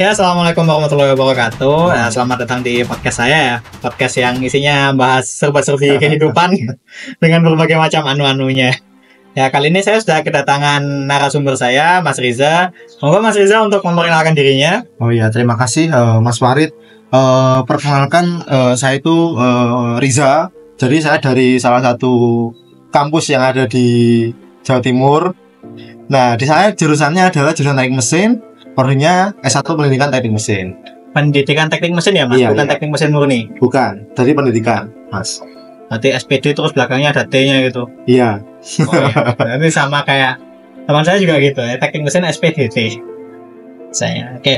Ya, assalamualaikum warahmatullahi wabarakatuh. Selamat datang di podcast saya ya. Podcast yang isinya bahas serba-serbi kehidupan dengan berbagai macam anu-anunya. Ya, kali ini saya sudah kedatangan narasumber saya, Mas Riza. Monggo Mas Riza untuk memperkenalkan dirinya. Oh ya, terima kasih Mas Farid. Perkenalkan, saya itu Riza. Jadi saya dari salah satu kampus yang ada di Jawa Timur. Nah, di saya jurusannya adalah jurusan teknik mesin. Prodinya S1 pendidikan teknik mesin. Pendidikan teknik mesin ya Mas, Iya, bukan iya. teknik mesin murni. Bukan, dari pendidikan, Mas. Berarti SPD terus belakangnya ada T-nya gitu. Iya. Oh iya, berarti sama kayak teman saya juga gitu ya, teknik mesin SPDT. Saya, oke.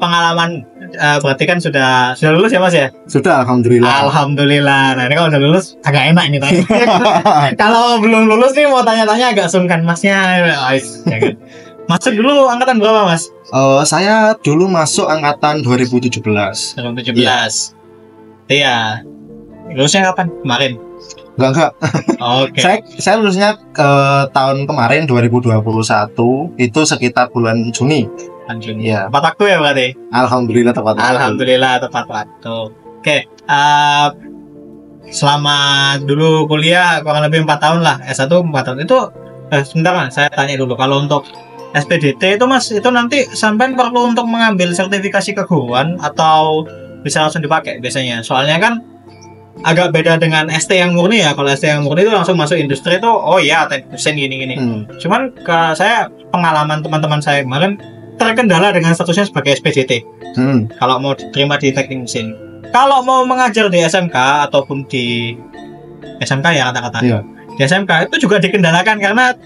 Pengalaman berarti kan sudah lulus ya Mas ya? Sudah, alhamdulillah. Alhamdulillah. Nah ini kalau udah lulus agak enak ini tanya. Kalau belum lulus nih mau tanya-tanya agak sungkan Masnya. Jangan. Masuk dulu angkatan berapa Mas? Saya dulu masuk angkatan 2017. 2017. Iya. Lulusnya kapan? Kemarin. Enggak. Oke. Saya lulusnya tahun kemarin 2021 itu sekitar bulan Juni. Juni. Iya. Tepat waktu ya berarti. Alhamdulillah tepat waktu. Alhamdulillah tepat waktu. Oke. Selama dulu kuliah kurang lebih 4 tahun lah. S1 4 tahun itu. Sebentar Mas, saya tanya dulu. Kalau untuk SPDT itu Mas, itu nanti sampai perlu untuk mengambil sertifikasi keguruan atau bisa langsung dipakai biasanya. Soalnya kan agak beda dengan ST yang murni ya. Kalau ST yang murni itu langsung masuk industri itu, oh ya teknik mesin gini-gini. Cuman ke saya pengalaman teman-teman saya kemarin terkendala dengan statusnya sebagai SPDT. Kalau mau diterima di teknik mesin. Kalau mau mengajar di SMK ataupun di SMK ya kata-kata. Iya. Di SMK itu juga dikendalakan karena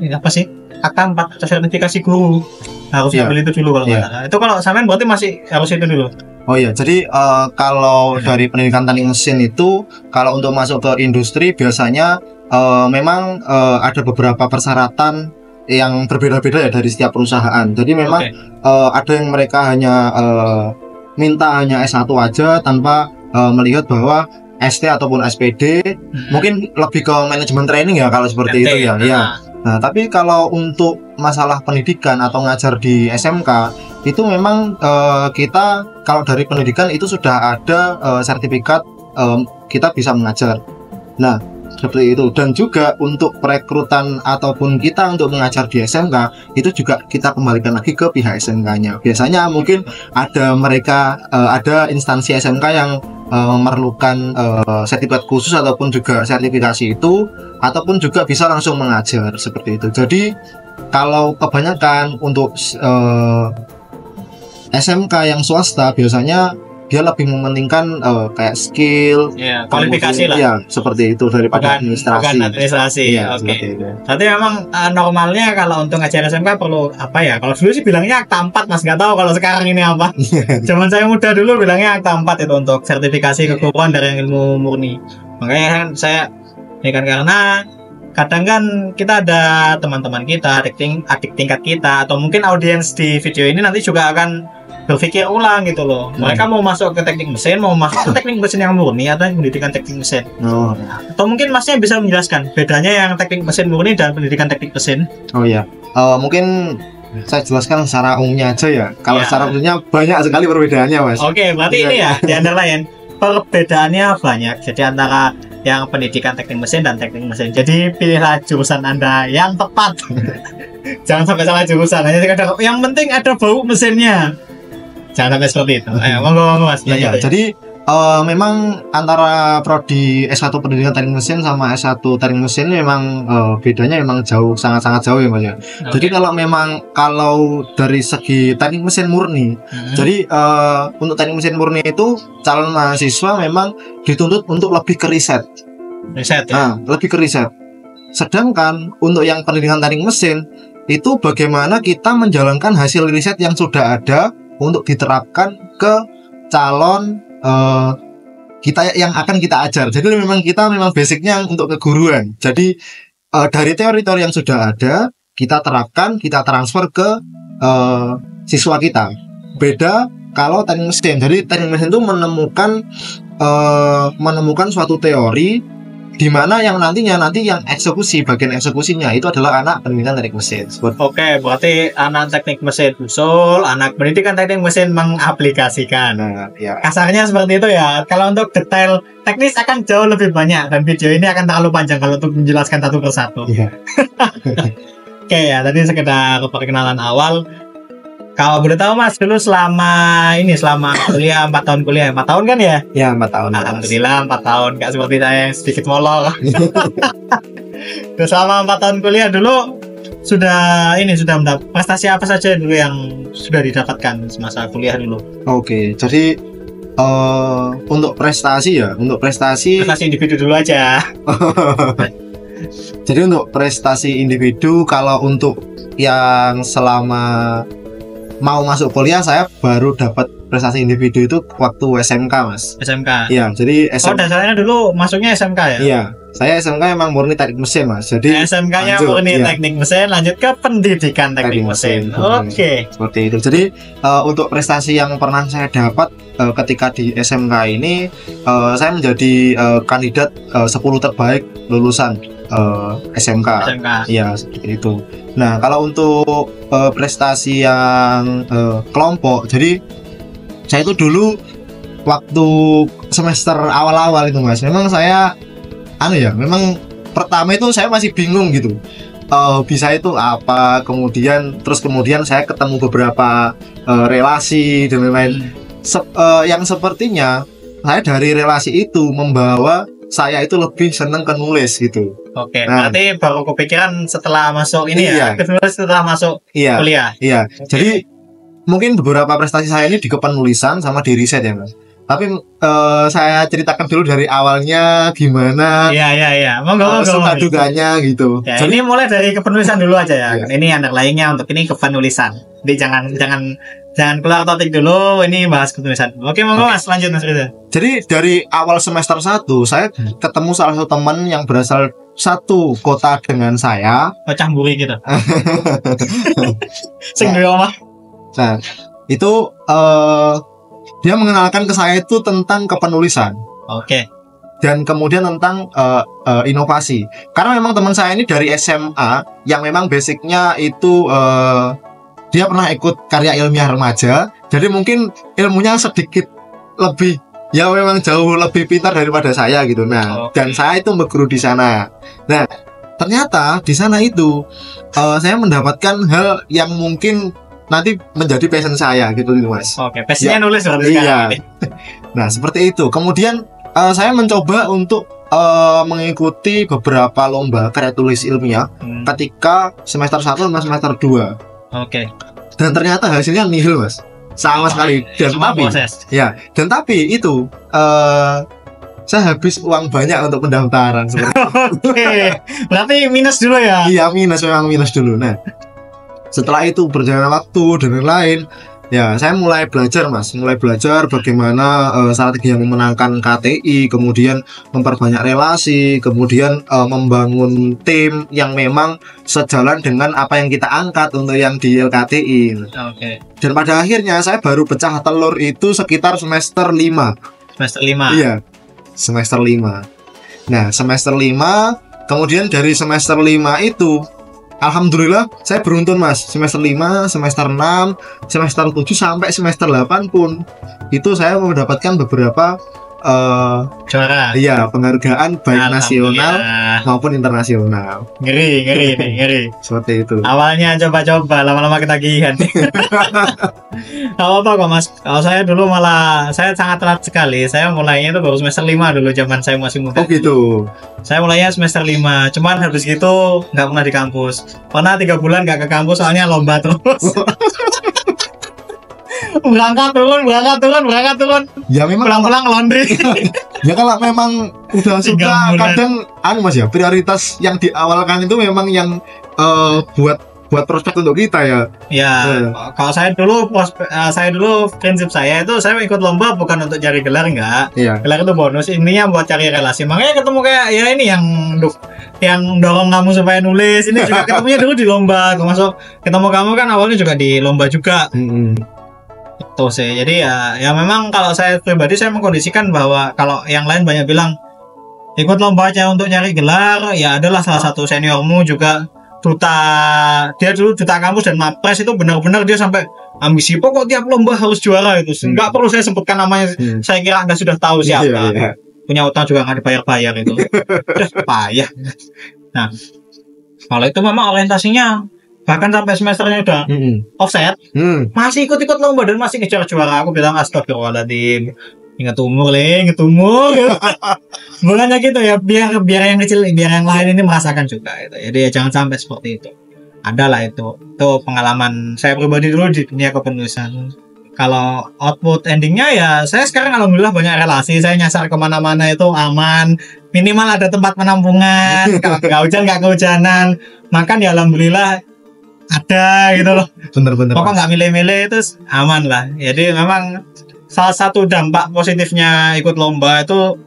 ini apa sih? Akta 4 sertifikasi guru harus ambil itu dulu kalau nggak salah. Itu kalau sampean berarti masih harus itu dulu. Oh iya, jadi kalau dari pendidikan teknik mesin itu kalau untuk masuk ke industri biasanya memang ada beberapa persyaratan yang berbeda-beda ya dari setiap perusahaan. Jadi memang ada yang mereka hanya minta hanya S1 aja tanpa melihat bahwa ST ataupun SPD mungkin lebih ke manajemen training ya kalau seperti itu ya. Iya. Nah, tapi kalau untuk masalah pendidikan atau ngajar di SMK itu memang kita kalau dari pendidikan itu sudah ada sertifikat kita bisa mengajar. Nah, seperti itu. Dan juga untuk perekrutan ataupun kita untuk mengajar di SMK itu juga kita kembalikan lagi ke pihak SMK-nya. Biasanya mungkin ada ada instansi SMK yang memerlukan sertifikat khusus ataupun juga sertifikasi itu, ataupun juga bisa langsung mengajar seperti itu. Jadi kalau kebanyakan untuk SMK yang swasta biasanya dia lebih mementingkan kayak skill, kualifikasi lah. Ya, seperti itu daripada administrasi. Bukan administrasi. Iya, Oke. itu. Berarti memang normalnya kalau untuk ngajar SMK perlu apa ya? Kalau dulu sih bilangnya akta 4 Mas, nggak tahu kalau sekarang ini apa. Zaman saya muda dulu bilangnya akta 4 itu untuk sertifikasi keguruan dari ilmu murni. Makanya kan saya ini kan karena kadang kan kita ada teman-teman kita, adik tingkat kita, atau mungkin audiens di video ini nanti juga akan berpikir ulang gitu loh. Mereka mau masuk ke teknik mesin, mau masuk ke teknik mesin yang murni atau pendidikan teknik mesin. Atau mungkin Masnya bisa menjelaskan bedanya yang teknik mesin murni dan pendidikan teknik mesin. Oh ya, mungkin saya jelaskan secara umumnya aja ya. Kalau secara umumnya banyak sekali perbedaannya, Mas. Oke, berarti ini ya di antara lain perbedaannya banyak. Jadi antara yang pendidikan teknik mesin dan teknik mesin. Jadi pilihlah jurusan Anda yang tepat. Jangan sampai salah jurusan. Yang penting ada bau mesinnya. Jangan sampai seperti itu. Ayo, monggo Mas. Ya, jadi memang antara prodi S1 pendidikan teknik mesin sama S1 teknik mesin memang bedanya memang sangat-sangat jauh ya Mas ya. Jadi kalau dari segi teknik mesin murni, jadi untuk teknik mesin murni itu calon mahasiswa memang dituntut untuk lebih ke riset. Riset ya. Nah, lebih ke riset. Sedangkan untuk yang pendidikan teknik mesin itu bagaimana kita menjalankan hasil riset yang sudah ada untuk diterapkan ke calon kita yang akan kita ajar. Jadi memang basicnya untuk keguruan. Jadi dari teori-teori yang sudah ada kita terapkan, kita transfer ke siswa kita. Beda kalau teknik mesin. Jadi teknik mesin itu menemukan suatu teori di mana yang nanti yang bagian eksekusinya itu adalah anak pendidikan teknik mesin. Oke, berarti anak teknik mesin usul, anak pendidikan teknik mesin mengaplikasikan. Nah, ya. Kasarnya seperti itu ya. Kalau untuk detail teknis akan jauh lebih banyak dan video ini akan terlalu panjang kalau untuk menjelaskan satu persatu. Iya. Oke ya, tadi sekedar perkenalan awal. Kalau boleh tahu Mas, dulu selama kuliah 4 tahun kuliah, 4 tahun kan ya? Ya, 4 tahun. Alhamdulillah 4 tahun, gak seperti saya yang sedikit molor. Terus selama 4 tahun kuliah dulu sudah mendapat prestasi apa saja dulu yang sudah didapatkan semasa kuliah dulu? Oke, jadi untuk prestasi individu dulu aja. Jadi untuk prestasi individu, kalau untuk yang selama mau masuk kuliah, saya baru dapat prestasi individu itu waktu SMK, Mas. SMK. Iya, jadi SMK. Oh, dasarnya dulu masuknya SMK ya? Iya, saya SMK emang murni teknik mesin, Mas. Jadi SMK-nya murni teknik mesin, lanjut ke pendidikan teknik mesin. Oke. Seperti itu. Jadi untuk prestasi yang pernah saya dapat ketika di SMK ini, saya menjadi kandidat 10 terbaik lulusan SMK. Iya, seperti itu. Nah, kalau untuk prestasi yang kelompok, jadi saya itu dulu waktu semester awal-awal itu, Mas, memang saya memang pertama itu saya masih bingung gitu, bisa itu apa, kemudian saya ketemu beberapa relasi dan lain-lain, yang sepertinya saya dari relasi itu membawa saya itu lebih senang ke nulis gitu. Oke, berarti baru kepikiran setelah masuk ini ya, nulis setelah masuk kuliah. Iya, jadi mungkin beberapa prestasi saya ini di kepenulisan sama di riset ya, Mas. Tapi saya ceritakan dulu dari awalnya gimana. Iya. Suka duganya gitu. Ya, jadi ini mulai dari kepenulisan dulu aja ya. Iya. Ini anak lainnya untuk ini kepenulisan. Jadi jangan keluar topik dulu, ini bahas kepenulisan. Oke, monggo Mas, lanjut Mas Reza. Jadi dari awal semester 1 saya ketemu salah satu teman yang berasal satu kota dengan saya. Camburi gitu. Sing duwe omah. Nah, itu dia mengenalkan ke saya itu tentang kepenulisan. Oke. Dan kemudian tentang inovasi. Karena memang teman saya ini dari SMA yang memang basicnya itu dia pernah ikut karya ilmiah remaja. Jadi mungkin ilmunya sedikit lebih, ya memang jauh lebih pintar daripada saya gitu. Nah, dan saya itu berguru di sana. Nah, ternyata di sana itu saya mendapatkan hal yang mungkin nanti menjadi passion saya gitu, Mas. Oke, passionnya nulis berarti sekarang. Nah, seperti itu. Kemudian saya mencoba untuk mengikuti beberapa lomba karya tulis ilmiah ketika semester 1 dan semester 2. Oke. Dan ternyata hasilnya nihil, Mas. Sama sekali. Dan tapi itu saya habis uang banyak untuk pendaftaran seperti Oke. Berarti minus dulu ya? Iya, memang minus dulu. Nah, setelah itu berjalan waktu dan lain-lain, ya saya mulai belajar, Mas. Mulai belajar bagaimana strategi yang memenangkan KTI, kemudian memperbanyak relasi, kemudian membangun tim yang memang sejalan dengan apa yang kita angkat untuk yang di LKTI. Oke. Dan pada akhirnya saya baru pecah telur itu sekitar semester 5. Semester 5? Iya, semester 5. Nah, semester 5, kemudian dari semester 5 itu alhamdulillah saya beruntun, Mas. Semester 5, semester 6, semester 7 sampai semester 8 pun itu saya mendapatkan beberapa juara. Iya, penghargaan baik nasional maupun internasional. Ngeri. Seperti itu. Awalnya coba-coba, lama-lama ketagihan. Apa kok, Mas? Kalau saya dulu saya sangat telat sekali. Saya mulainya itu baru semester 5 dulu, zaman saya masih muda. Oh gitu. Saya mulainya semester 5. Cuman habis gitu nggak pernah di kampus. Pernah 3 bulan nggak ke kampus soalnya lomba terus. berangkat turun. Ya memang pulang laundry. Ya kalau memang udah suka, kadang Mas ya, prioritas yang diawalkan itu memang yang buat prospek untuk kita ya. Ya, kalau saya dulu prinsip saya itu saya ikut lomba bukan untuk cari gelar, enggak. Iya. Gelar itu bonus, intinya buat cari relasi. Makanya ketemu kayak ya ini yang dorong kamu supaya nulis. Ini juga ketemunya dulu di lomba. Termasuk ketemu kamu kan awalnya juga di lomba juga. Itu sih. Jadi ya memang kalau saya pribadi saya mengkondisikan bahwa kalau yang lain banyak bilang ikut lombanya untuk nyari gelar, ya adalah salah satu seniormu juga duta, dia dulu duta kampus dan mapres, itu benar-benar dia sampai ambisi pokok tiap lomba harus juara itu. Nggak perlu saya sebutkan namanya, saya kira Anda sudah tahu siapa. Punya utang juga nggak dibayar-bayar itu. Udah payah. Nah, kalau itu memang orientasinya bahkan sampai semesternya udah offset, masih ikut-ikut lomba dan masih ngejar juara. Aku bilang astagfirullahaladzim, ingat umur. Bukannya gitu ya, biar yang kecil, biar yang lain ini merasakan juga gitu. Jadi ya jangan sampai seperti itu. Adalah itu pengalaman saya pribadi dulu di dunia kepenulisan. Kalau output endingnya ya saya sekarang alhamdulillah banyak relasi, saya nyasar kemana-mana itu aman, minimal ada tempat penampungan, kalau nggak hujan nggak kehujanan, makan ya alhamdulillah ada gitu loh. Bener-bener. Pokoknya nggak milih-milih itu aman lah. Jadi memang salah satu dampak positifnya ikut lomba itu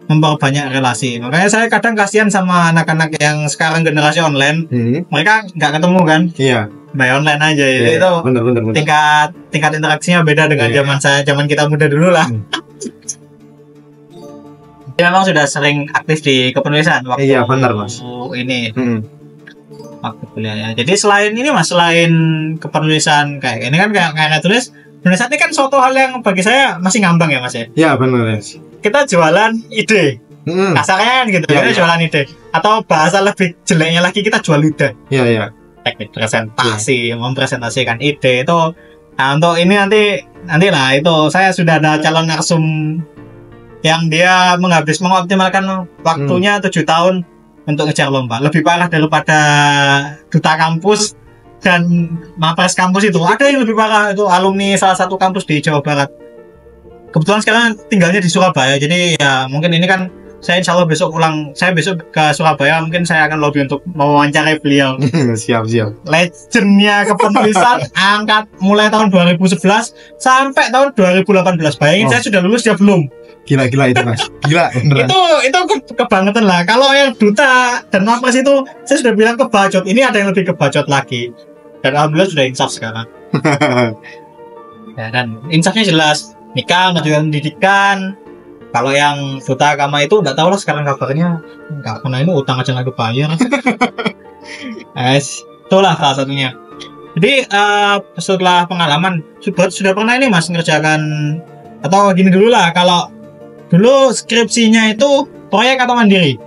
memperbanyak relasi. Makanya saya kadang kasihan sama anak-anak yang sekarang generasi online. Mereka nggak ketemu kan? Iya. By online aja itu. Bener. Tingkat interaksinya beda dengan zaman kita muda dulu lah. Dia memang sudah sering aktif di kepenulisan waktu benar, Mas. Ini. Waktu kuliah ya. Jadi selain ini Mas, selain kepenulisan kayak ini kan kayak penulisan ini kan suatu hal yang bagi saya masih ngambang ya Mas ya. Iya benar ya. Kita jualan ide. Kasarnya kan gitu, kita jualan ide. Atau bahasa lebih jeleknya lagi kita jual lidah. Iya. Teknik presentasi, mempresentasikan ide itu. Nah untuk ini nanti lah itu saya sudah ada calon narsum yang dia mengoptimalkan waktunya 7 tahun untuk ngejar lomba. Lebih parah daripada duta kampus dan mapres kampus itu. Ada yang lebih parah, itu alumni salah satu kampus di Jawa Barat. Kebetulan sekarang tinggalnya di Surabaya, jadi ya mungkin ini kan saya insya Allah saya besok ke Surabaya, mungkin saya akan lobby untuk mewawancarai beliau. Siap. Legendnya kepenulisan angkat mulai tahun 2011 sampai tahun 2018. Bayangin saya sudah lulus, dia belum. Gila itu Mas. Gila beneran. Itu kebangetan lah. Kalau yang duta dan mapres itu saya sudah bilang kebacot. Ini ada yang lebih kebacot lagi. Dan alhamdulillah sudah insaf sekarang. Ya kan, insafnya jelas. Nikah, ngajukan pendidikan. Kalau yang duta agama itu nggak tahu lah sekarang kabarnya. Nggak pernah, ini utang aja nggak dibayar. Itulah salah satunya. Jadi setelah pengalaman sudah pernah ini Mas ngerjakan, atau gini dulu lah, kalau dulu skripsinya itu proyek atau mandiri?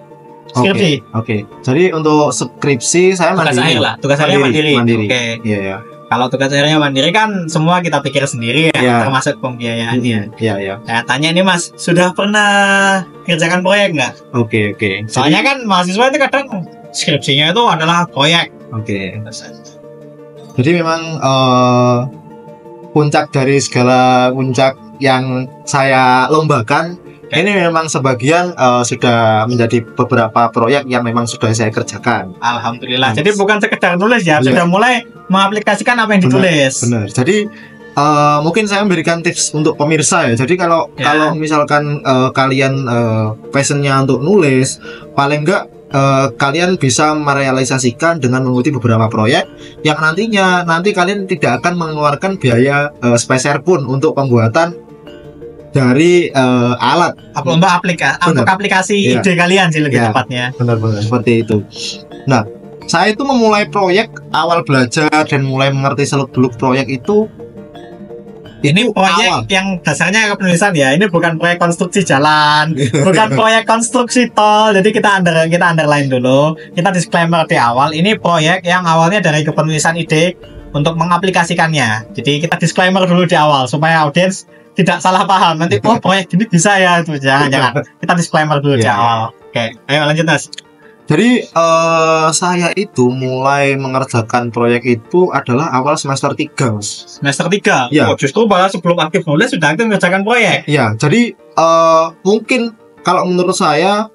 Skripsi. Oke. Jadi untuk skripsi saya mandiri. Tugas akhir mandiri. Oke. Iya. Kalau tugas akhirnya mandiri kan semua kita pikir sendiri ya, termasuk pembiayaannya. Iya. Saya tanya ini Mas, sudah pernah kerjakan proyek nggak? Oke. Soalnya kan mahasiswa itu kadang skripsinya itu adalah proyek. Oke. Jadi memang puncak dari segala puncak yang saya lombakan, ini memang sebagian sudah menjadi beberapa proyek yang memang sudah saya kerjakan. Alhamdulillah. Jadi bukan sekedar nulis ya, sudah mulai mengaplikasikan apa yang ditulis. Benar. Jadi mungkin saya memberikan tips untuk pemirsa ya. Jadi kalau misalkan kalian passionnya untuk nulis, paling enggak kalian bisa merealisasikan dengan mengikuti beberapa proyek yang nanti kalian tidak akan mengeluarkan biaya sepeser pun untuk pembuatan dari alat untuk aplikasi ide kalian sih lebih tepatnya. Benar seperti itu. Nah, saya itu memulai proyek, awal belajar dan mulai mengerti seluk-beluk proyek itu. Ini proyek awal yang dasarnya kepenulisan ya. Ini bukan proyek konstruksi jalan, bukan proyek konstruksi tol. Jadi kita underline dulu. Kita disclaimer di awal. Ini proyek yang awalnya dari kepenulisan ide untuk mengaplikasikannya. Jadi kita disclaimer dulu di awal supaya audiens tidak salah paham. Nanti proyek ini bisa ya, itu jangan. Kita disclaimer dulu di awal. Oke, ayo lanjut Mas. Jadi saya itu mulai mengerjakan proyek itu adalah awal semester 3 Mas. Semester 3? Ya. Justru malah sebelum aktif nulis sudah aktif mengerjakan proyek. Ya, jadi mungkin kalau menurut saya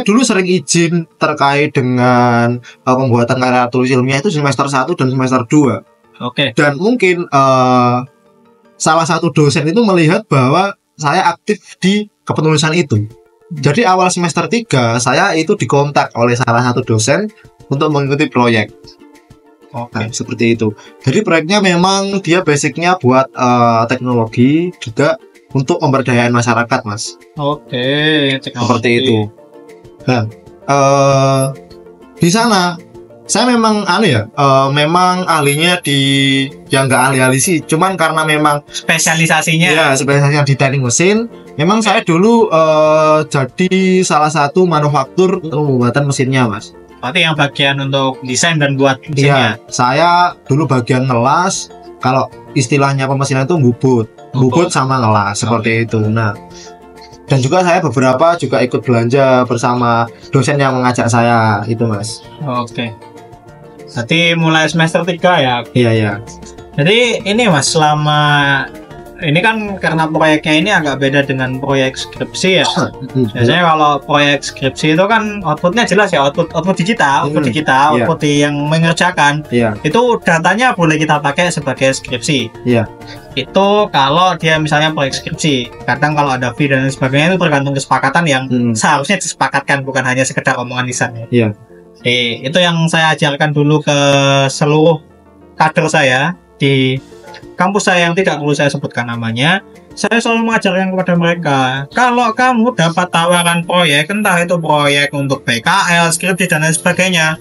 dulu sering izin terkait dengan pembuatan karya tulis ilmiah itu semester 1 dan semester 2. Oke. Dan mungkin salah satu dosen itu melihat bahwa saya aktif di kepenulisan itu. Jadi awal semester 3 saya itu dikontak oleh salah satu dosen untuk mengikuti proyek. Nah, seperti itu. Jadi proyeknya memang dia basicnya buat teknologi juga untuk pemberdayaan masyarakat, Mas. Oke, Seperti itu. Nah, di sana saya memang memang ahlinya di yang nggak ahli-ahli sih, cuman karena memang spesialisasinya. ya spesialisasinya di teknik mesin. Memang saya dulu jadi salah satu manufaktur untuk pembuatan mesinnya, Mas. Berarti yang bagian untuk desain dan buat mesinnya. Iya, saya dulu bagian ngelas. Kalau istilahnya pemesinan itu bubut sama ngelas seperti itu. Nah, dan juga saya beberapa juga ikut belanja bersama dosen yang mengajak saya itu, Mas. Oke. Berarti mulai semester 3 ya. Iya. Jadi ini Mas, selama ini kan karena proyeknya ini agak beda dengan proyek skripsi ya. Biasanya kalau proyek skripsi itu kan outputnya jelas ya, output digital, output yang mengerjakan. Itu datanya boleh kita pakai sebagai skripsi. Itu kalau dia misalnya proyek skripsi. Kadang kalau ada fee dan sebagainya itu tergantung kesepakatan yang seharusnya disepakatkan, bukan hanya sekedar omongan lisan ya. Itu yang saya ajarkan dulu ke seluruh kader saya di kampus saya yang tidak perlu saya sebutkan namanya. Saya selalu mengajarkan kepada mereka, kalau kamu dapat tawaran proyek, entah itu proyek untuk PKL, skripsi dan lain sebagainya,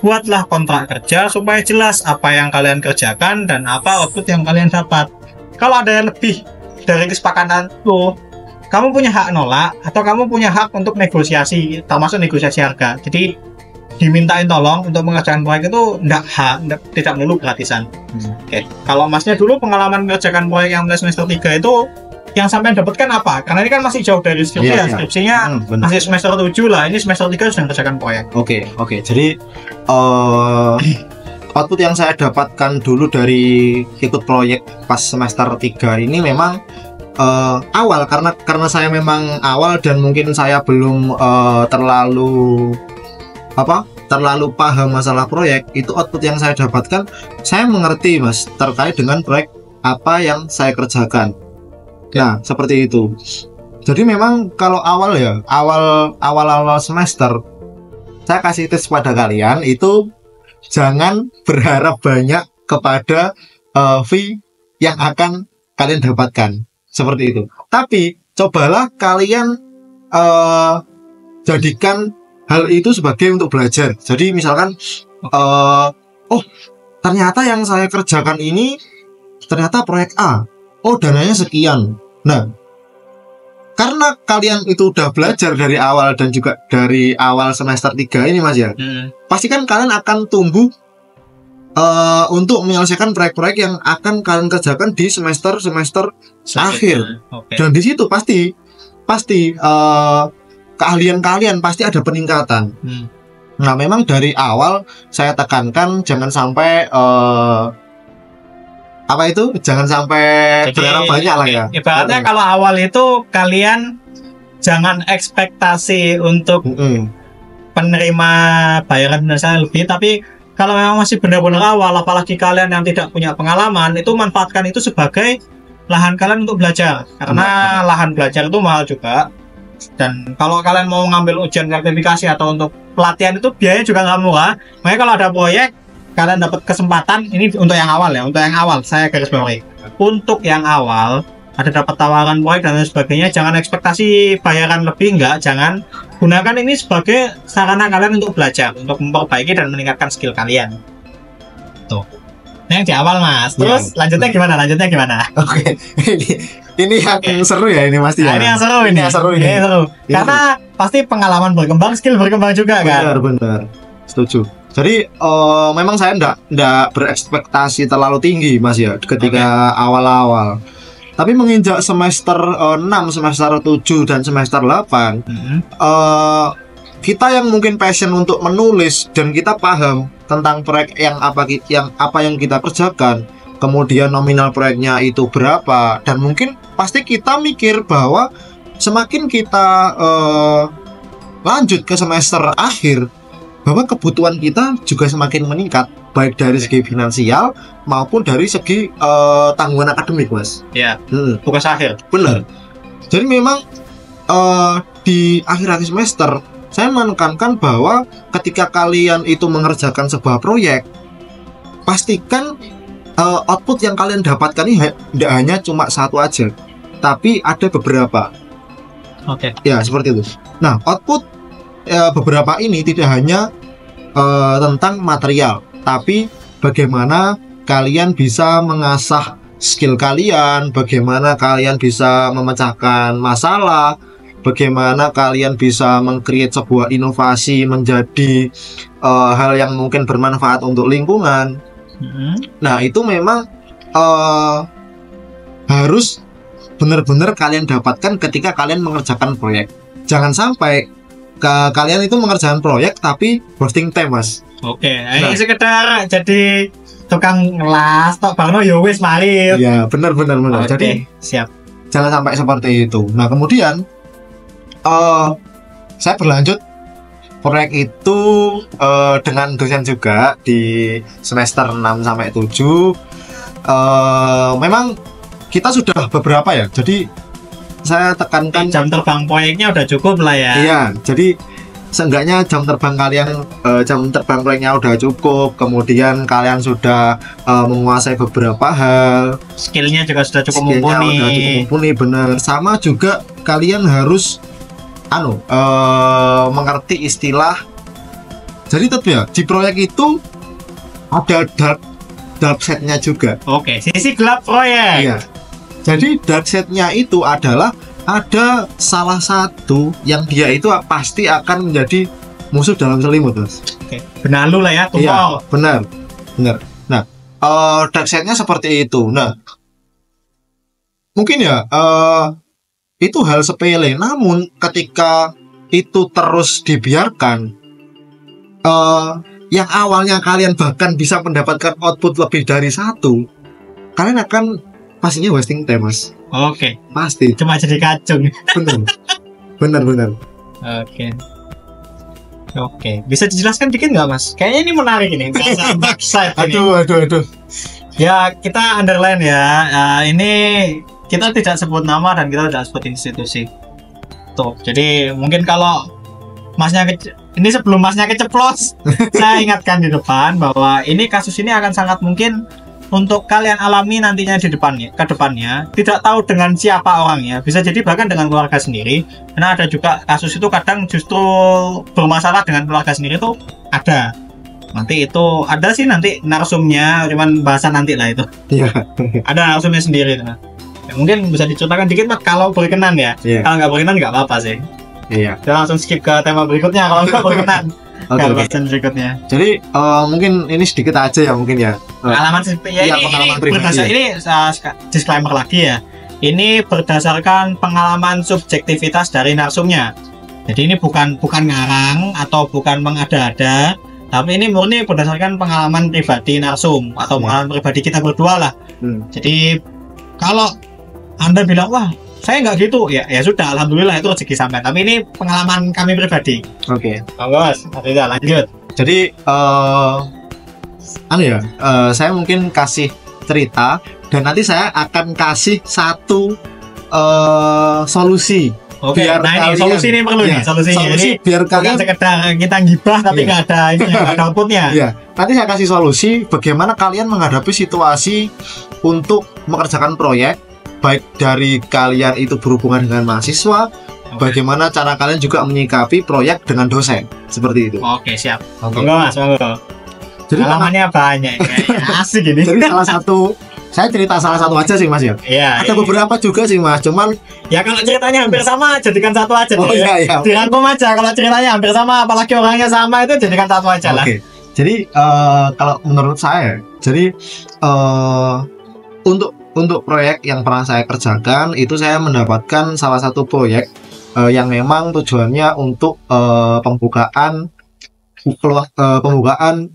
buatlah kontrak kerja supaya jelas apa yang kalian kerjakan dan apa output yang kalian dapat. Kalau ada yang lebih dari kesepakatan itu, kamu punya hak nolak atau kamu punya hak untuk negosiasi, termasuk negosiasi harga. Jadi dimintain tolong untuk mengerjakan proyek itu tidak melulu gratisan. Oke. Kalau Masnya dulu pengalaman mengerjakan proyek yang mulai semester 3 itu yang sampai dapatkan apa? Karena ini kan masih jauh dari skripsi ya. Skripsinya masih semester 7 lah. Ini semester 3 sudah mengerjakan proyek. Oke. Jadi output yang saya dapatkan dulu dari ikut proyek pas semester 3 ini memang awal karena saya memang awal dan mungkin saya belum terlalu paham masalah proyek. Itu output yang saya dapatkan, saya mengerti, Mas, terkait dengan proyek apa yang saya kerjakan. Nah, seperti itu. Jadi memang kalau awal semester, saya kasih tips pada kalian itu jangan berharap banyak kepada fee yang akan kalian dapatkan, seperti itu. Tapi cobalah kalian jadikan hal itu sebagai untuk belajar. Jadi misalkan ternyata yang saya kerjakan ini ternyata proyek A, dananya sekian. Nah, karena kalian itu udah belajar dari awal dan juga dari awal semester 3 ini, Mas ya, pastikan kalian akan tumbuh untuk menyelesaikan proyek-proyek yang akan kalian kerjakan di semester akhir. Dan di situ pasti keahlian kalian pasti ada peningkatan. Nah, memang dari awal saya tekankan jangan sampai jangan sampai berharap banyak lah ya. Ibaratnya kalau awal itu kalian jangan ekspektasi untuk penerima bayaran dasar lebih, tapi kalau memang masih benar-benar awal, apalagi kalian yang tidak punya pengalaman, itu manfaatkan itu sebagai lahan kalian untuk belajar, karena lahan belajar itu mahal juga. Dan kalau kalian mau ngambil ujian sertifikasi atau untuk pelatihan itu biayanya juga nggak murah. Makanya kalau ada proyek, kalian dapat kesempatan, ini untuk yang awal ya, untuk yang awal saya garis bawahi. Untuk yang awal ada dapat tawaran proyek dan lain sebagainya, jangan ekspektasi bayaran lebih, jangan. Gunakan ini sebagai sarana kalian untuk belajar, untuk memperbaiki dan meningkatkan skill kalian. Tuh. Yang di awal, Mas. Terus lanjutnya gimana? Oke. Ini yang seru ya ini, Mas ya. Ini yang seru ini. Karena pasti pengalaman berkembang, skill berkembang juga kan. Benar. Setuju. Jadi memang saya enggak berekspektasi terlalu tinggi, Mas ya, ketika awal-awal. Tapi menginjak semester 6, semester 7 dan semester 8, kita yang mungkin passion untuk menulis dan kita paham tentang proyek yang apa yang kita kerjakan, kemudian nominal proyeknya itu berapa, dan mungkin pasti kita mikir bahwa semakin kita lanjut ke semester akhir, bahwa kebutuhan kita juga semakin meningkat, baik dari segi finansial maupun dari segi tanggungan akademik, Mas. Ya, tugas akhir. Benar. Jadi memang di akhir semester saya menekankan bahwa ketika kalian itu mengerjakan sebuah proyek, pastikan output yang kalian dapatkan ini tidak hanya cuma satu aja, tapi ada beberapa. Oke. Ya, seperti itu. Nah, output beberapa ini tidak hanya tentang material, tapi bagaimana kalian bisa mengasah skill kalian, bagaimana kalian bisa memecahkan masalah, bagaimana kalian bisa meng-create sebuah inovasi menjadi hal yang mungkin bermanfaat untuk lingkungan. Nah, itu memang harus benar-benar kalian dapatkan ketika kalian mengerjakan proyek. Jangan sampai kalian itu mengerjakan proyek tapi wasting time, Mas. Oke, ini sekedar jadi tukang ngelas tok bangno ya wis mari. Ya, benar. Oke, Jadi siap. jangan sampai seperti itu. Nah, kemudian saya berlanjut proyek itu dengan dosen juga di semester 6 sampai 7. Memang kita sudah beberapa ya. Jadi saya tekankan Jam terbang proyeknya udah cukup lah ya. iya, jadi seenggaknya jam terbang proyeknya udah cukup, kemudian kalian sudah menguasai beberapa hal, Skillnya juga sudah cukup skillnya udah cukup mumpuni. mumpuni, bener. Sama juga kalian harus mengerti istilah. Jadi tetap ya di proyek itu ada dark setnya juga. Oke, sisi gelap proyek. Iya. Jadi dark setnya itu adalah ada salah satu yang dia itu pasti akan menjadi musuh dalam selimut, Mas. Oke, benalu lah ya, Iya, tumor. benar. Nah, dark setnya seperti itu. Nah, mungkin ya itu hal sepele, namun ketika itu terus dibiarkan, yang awalnya kalian bahkan bisa mendapatkan output lebih dari satu, kalian akan pastinya wasting time, Mas. Oke, Pasti. cuma jadi kacung. Benar. Oke, bisa dijelaskan dikit nggak, Mas? Kayaknya ini menarik ini. Backside ini. Aduh. Ya, kita underline ya. Ini kita tidak sebut nama dan kita tidak sebut institusi. Tuh, jadi mungkin kalau masnya ini sebelum masnya keceplos, saya ingatkan di depan bahwa ini kasus ini akan sangat mungkin untuk kalian alami nantinya di depannya, ke depannya. Tidak tahu dengan siapa orangnya, bisa jadi bahkan dengan keluarga sendiri. Karena ada juga kasus itu kadang justru bermasalah dengan keluarga sendiri tuh ada. Nanti itu ada sih nanti narsumnya, cuman bahasa nanti lah itu. Iya. Ada narsumnya sendiri. Nah. Ya, mungkin bisa diceritakan dikit Mas kalau berkenan ya. Iya. Kalau nggak berkenan nggak apa-apa sih. Iya. Kita langsung skip ke tema berikutnya kalau nggak berkenan. Oke. Bahasan berikutnya. Jadi mungkin ini sedikit aja ya mungkin ya. Pengalaman ya, Iya, pengalaman pribadi berdasar, ya. ini disclaimer lagi ya. Ini berdasarkan pengalaman subjektivitas dari narsumnya. Jadi ini bukan ngarang atau bukan mengada-ada, tapi ini murni berdasarkan pengalaman pribadi narsum atau pengalaman pribadi kita berdua lah. Jadi kalau Anda bilang wah saya nggak gitu, ya sudah, alhamdulillah itu rezeki sampai. Tapi ini pengalaman kami pribadi. Oke. Bos, lanjut. Jadi saya mungkin kasih cerita dan nanti saya akan kasih satu solusi. Oke, Biar nah ini kalian- solusi ini perlu Iya, nih solusinya. solusi Ini biar bukan kalian sekedar kita gibah tapi Iya. nggak ada ini, nggak ada outputnya. Iya, nanti saya kasih solusi bagaimana kalian menghadapi situasi untuk mengerjakan proyek, baik dari kalian itu berhubungan dengan mahasiswa, bagaimana cara kalian juga menyikapi proyek dengan dosen, seperti itu. Oke, siap. Oke. Monggo Mas, monggo. Jadi Pengalamannya banyak, kayaknya asik ini. jadi saya cerita salah satu aja sih, Mas ya. Iya. Ada beberapa juga sih, Mas. Cuman Ya kalau ceritanya hampir sama, jadikan satu aja. oh deh. iya. Dirangkum aja. Kalau ceritanya hampir sama, apalagi orangnya sama itu jadikan satu aja lah. Oke. Jadi kalau menurut saya, jadi untuk proyek yang pernah saya kerjakan itu saya mendapatkan salah satu proyek yang memang tujuannya untuk pembukaan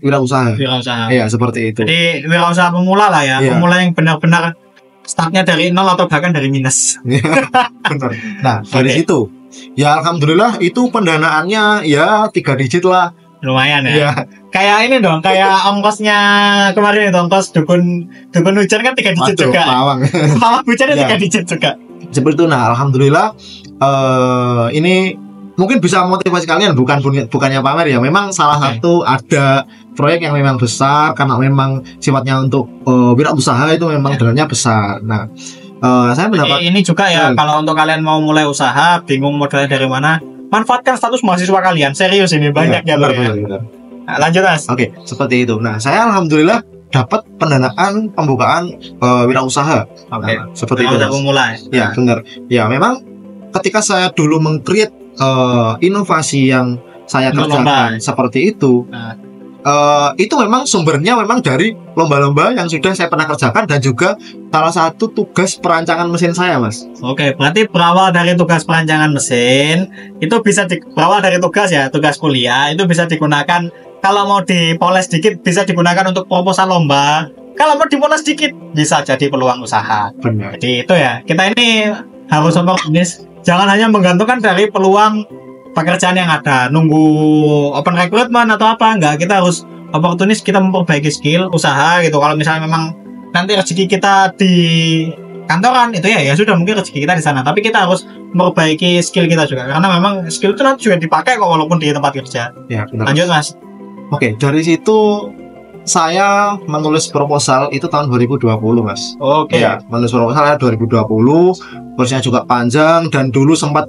wirausaha. Wirausaha. Iya, seperti itu. Jadi wirausaha pemula lah ya, Iya. pemula yang benar-benar startnya dari nol atau bahkan dari minus. Benar. Nah, dari Oke. situ ya alhamdulillah itu pendanaannya ya 3 digit lah. Lumayan ya. Iya. Kayak ini dong, kayak ongkosnya kemarin itu ongkos dukun hujan kan 3 digit Waduh, juga. pawang. Pawang hujannya Iya. 3 digit juga. Seperti itu. Nah, alhamdulillah ini mungkin bisa motivasi kalian, bukannya pamer ya. Memang salah Oke. satu ada proyek yang memang besar karena memang sifatnya untuk wirausaha itu memang dananya besar. Nah, Saya mendapat Ini juga ya, kalau untuk kalian mau mulai usaha, bingung modalnya dari mana, manfaatkan status mahasiswa kalian. Serius ini banyak ya, benar, ya. benar. Nah, lanjut Mas. Oke, seperti itu. Nah, saya alhamdulillah dapat pendanaan pembukaan wirausaha. Oke. Nah, seperti itu. Udah mulai. Ya, benar. Ya, memang ketika saya dulu meng-create inovasi yang saya Untuk kerjakan lomba. seperti itu, Nah. itu memang sumbernya memang dari lomba-lomba yang sudah saya pernah kerjakan dan juga salah satu tugas perancangan mesin saya, Mas. Oke, berarti berawal dari tugas perancangan mesin, itu bisa berawal dari tugas ya, tugas kuliah, itu bisa digunakan kalau mau dipoles dikit bisa digunakan untuk proposal lomba. Kalau mau dipoles dikit bisa jadi peluang usaha. Benar. Jadi itu ya, kita ini harus oportunis, jangan hanya menggantungkan dari peluang pekerjaan yang ada, nunggu open recruitment atau apa, enggak, kita harus oportunis, kita memperbaiki skill usaha gitu. Kalau misalnya memang nanti rezeki kita di kantoran itu ya sudah, mungkin rezeki kita di sana, tapi kita harus memperbaiki skill kita juga, karena memang skill itu nanti juga dipakai kok walaupun di tempat kerja. Ya, benar. Lanjut Mas. Oke, dari situ saya menulis proposal itu tahun 2020, Mas. Oke. Ya, menulis proposal 2020, prosesnya juga panjang dan dulu sempat